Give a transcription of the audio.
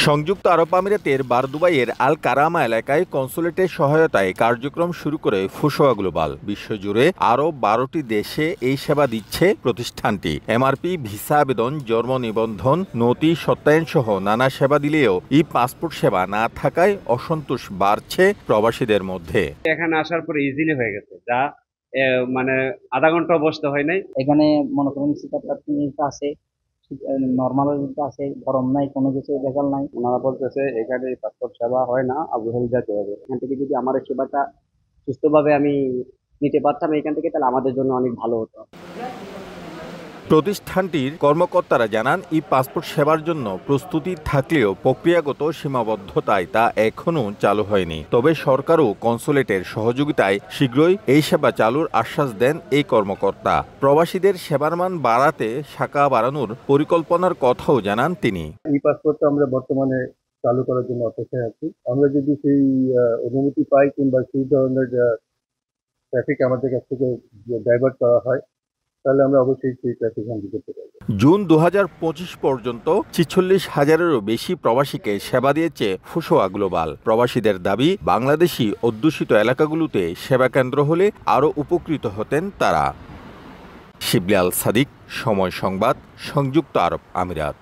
সংযুক্ত আরব আমিরাতের বারদুবাইয়ের আল কারামা এলাকায় কনসুলেটের সহায়তায় কার্যক্রম শুরু করে ফুসোয়া গ্লোবাল। বিশ্বজুড়ে আরও ১২টি দেশে এই সেবা দিচ্ছে প্রতিষ্ঠানটি। এমআরপি, ভিসা আবেদন, জন্ম নিবন্ধন, নথি সত্যায়ন সহ নানা সেবা দিলেও ই পাসপোর্ট সেবা না থাকায় অসন্তোষ বাড়ছে প্রবাসীদের মধ্যে। এখানে আসার পরে ইজিলি হয়ে গেছে, যা মানে আধা ঘন্টা বসতে হয় নাই। এখানে মনে করেন শীতাতপ আছে, নর্মাল আছে, গরম নাই, কোনো কিছু ভেজাল নাই। ওনারা বলতেছে এখানে পাসপোর্ট সেবা হয় না, আবু হেল যেতে হবে। এখান থেকে যদি আমার এই সেবাটা সুস্থভাবে আমি নিতে পারতাম এখান থেকে, তাহলে আমাদের জন্য অনেক ভালো হতো। প্রতিষ্ঠানটির কর্মকর্তারা জানান, ই পাসপোর্ট সেবার জন্য প্রস্তুতি থাকলেও প্রক্রিয়াগত সীমাবদ্ধতায় তা এখনও চালু হয়নি। তবে সরকারও কনসুলেটের সহযোগিতায় শীঘ্রই এই সেবা চালুর আশ্বাস দেন এই কর্মকর্তা। প্রবাসীদের সেবার মান বাড়াতে শাখা বাড়ানোর পরিকল্পনার কথাও জানান তিনি। ই পাসপোর্টটা আমরা বর্তমানে চালু করার জন্য অপেক্ষায় আছি। আমরা যদি সেই অনুমতি পাই কিংবা সেই ধরনের ট্রাফিক আমাদের কাছ থেকে ডাইভার্ট করা হয়, তাহলে আমরা অবশ্যই সেই ট্রাফিক হ্যান্ডেল করতে পারব। জুন ২০২৫ পর্যন্ত ৪৬,০০০-এরও বেশি প্রবাসীকে সেবা দিয়েছে ফুসোয়া গ্লোবাল। প্রবাসীদের দাবি, বাংলাদেশি অধ্যুষিত এলাকাগুলোতে সেবা কেন্দ্র হলে আরও উপকৃত হতেন তারা। শিবলি আল সাদিক, সময় সংবাদ, সংযুক্ত আরব আমিরাত।